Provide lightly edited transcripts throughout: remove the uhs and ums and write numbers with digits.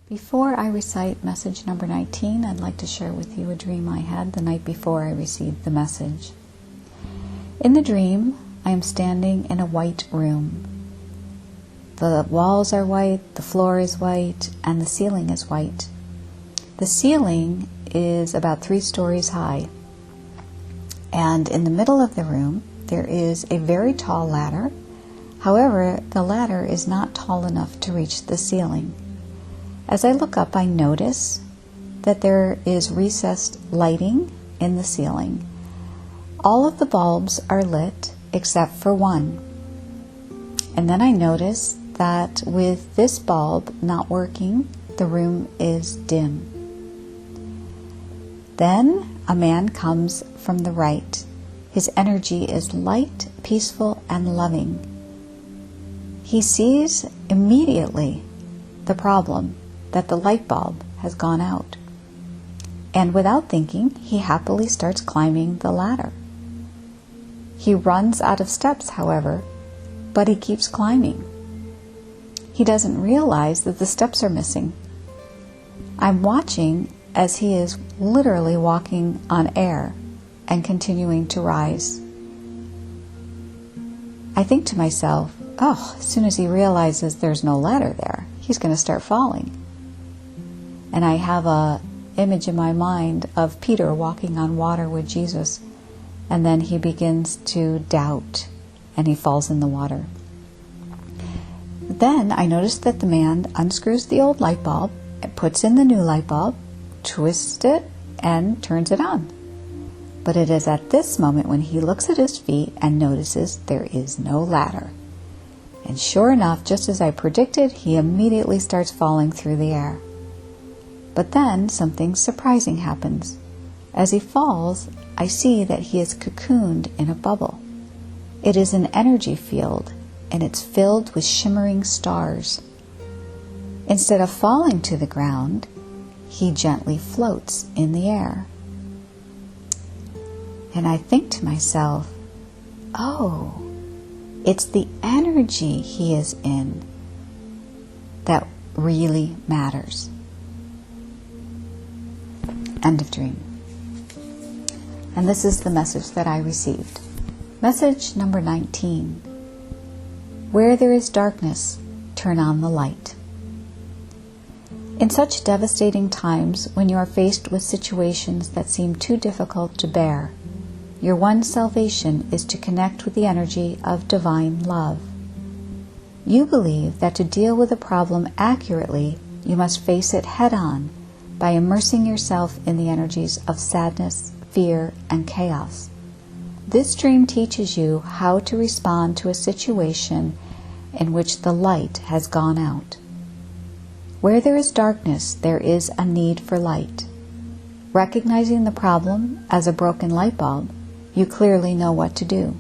Before I recite message number 19, I'd like to share with you a dream I had the night before I received the message. In the dream, I am standing in a white room. The walls are white, the floor is white, and the ceiling is white. The ceiling is about 3 stories high. And in the middle of the room, there is a very tall ladder. However, the ladder is not tall enough to reach the ceiling. As I look up, I notice that there is recessed lighting in the ceiling. All of the bulbs are lit except for one. And then I notice that with this bulb not working, the room is dim. Then a man comes from the right. His energy is light, peaceful, and loving. He sees immediately the problem, that the light bulb has gone out. And without thinking, he happily starts climbing the ladder. He runs out of steps, however, but he keeps climbing. He doesn't realize that the steps are missing. I'm watching as he is literally walking on air and continuing to rise. I think to myself, as soon as he realizes there's no ladder there, he's going to start falling. And I have an image in my mind of Peter walking on water with Jesus, and then he begins to doubt, and he falls in the water. Then I notice that the man unscrews the old light bulb, puts in the new light bulb, twists it, and turns it on. But it is at this moment when he looks at his feet and notices there is no ladder. And sure enough, just as I predicted, he immediately starts falling through the air. But then something surprising happens. As he falls, I see that he is cocooned in a bubble. It is an energy field, and it's filled with shimmering stars. Instead of falling to the ground, he gently floats in the air. And I think to myself, it's the energy he is in that really matters. End of dream. And this is the message that I received. Message number 19. Where there is darkness, turn on the light. In such devastating times, when you are faced with situations that seem too difficult to bear, your one salvation is to connect with the energy of divine love. You believe that to deal with a problem accurately, you must face it head-on by immersing yourself in the energies of sadness, fear, and chaos. This dream teaches you how to respond to a situation in which the light has gone out. Where there is darkness, there is a need for light. Recognizing the problem as a broken light bulb, you clearly know what to do.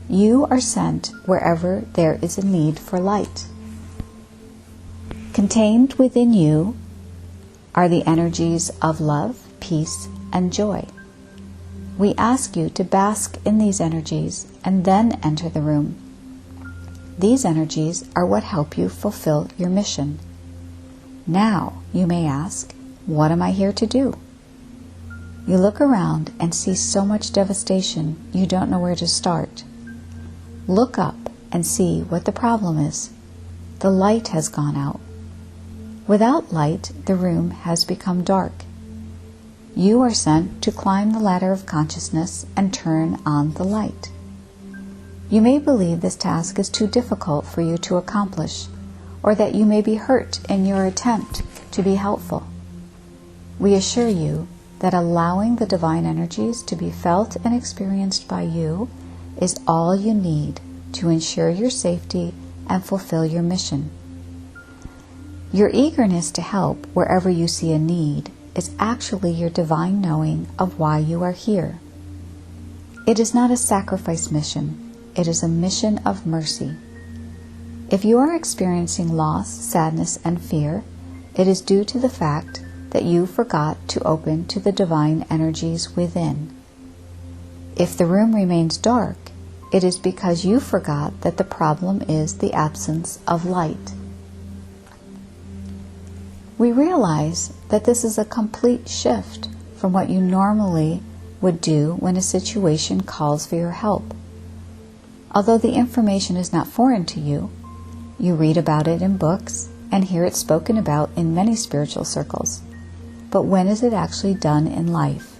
You are sent wherever there is a need for light. Contained within you are the energies of love, peace, and joy. We ask you to bask in these energies and then enter the room. These energies are what help you fulfill your mission. Now, you may ask, what am I here to do? You look around and see so much devastation, you don't know where to start. Look up and see what the problem is. The light has gone out. Without light, the room has become dark. You are sent to climb the ladder of consciousness and turn on the light. You may believe this task is too difficult for you to accomplish, or that you may be hurt in your attempt to be helpful. We assure you that allowing the divine energies to be felt and experienced by you is all you need to ensure your safety and fulfill your mission. Your eagerness to help wherever you see a need is actually your divine knowing of why you are here. It is not a sacrifice mission, it is a mission of mercy. If you are experiencing loss, sadness, and fear, it is due to the fact that you forgot to open to the divine energies within. If the room remains dark, it is because you forgot that the problem is the absence of light. We realize that this is a complete shift from what you normally would do when a situation calls for your help. Although the information is not foreign to you, you read about it in books and hear it spoken about in many spiritual circles. But when is it actually done in life?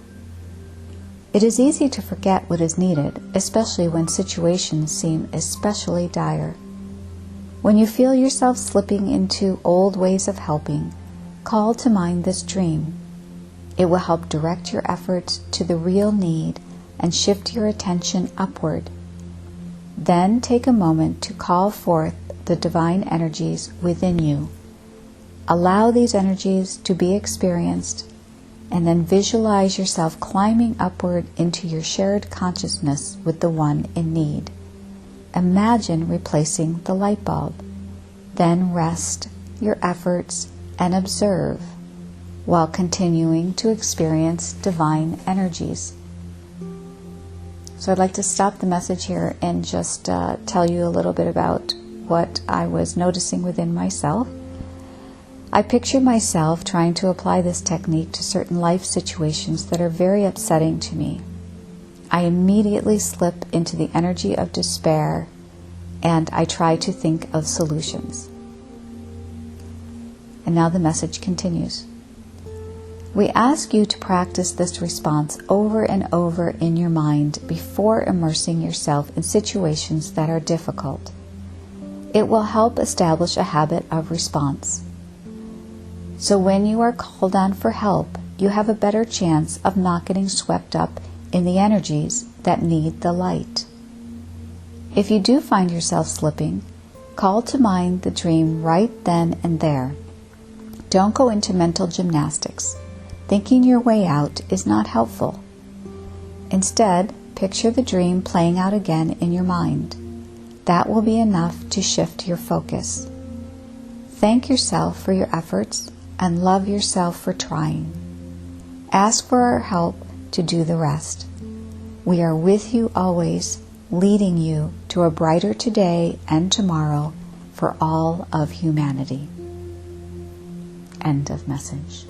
It is easy to forget what is needed, especially when situations seem especially dire. When you feel yourself slipping into old ways of helping, call to mind this dream. It will help direct your efforts to the real need and shift your attention upward. Then take a moment to call forth the divine energies within you. Allow these energies to be experienced, and then visualize yourself climbing upward into your shared consciousness with the one in need. Imagine replacing the light bulb. Then rest your efforts and observe while continuing to experience divine energies. So I'd like to stop the message here and just tell you a little bit about what I was noticing within myself. I picture myself trying to apply this technique to certain life situations that are very upsetting to me. I immediately slip into the energy of despair, and I try to think of solutions. And now the message continues. We ask you to practice this response over and over in your mind before immersing yourself in situations that are difficult. It will help establish a habit of response. So when you are called on for help, you have a better chance of not getting swept up in the energies that need the light. If you do find yourself slipping, call to mind the dream right then and there. Don't go into mental gymnastics. Thinking your way out is not helpful. Instead, picture the dream playing out again in your mind. That will be enough to shift your focus. Thank yourself for your efforts and love yourself for trying. Ask for our help to do the rest. We are with you always, leading you to a brighter today and tomorrow for all of humanity. End of message.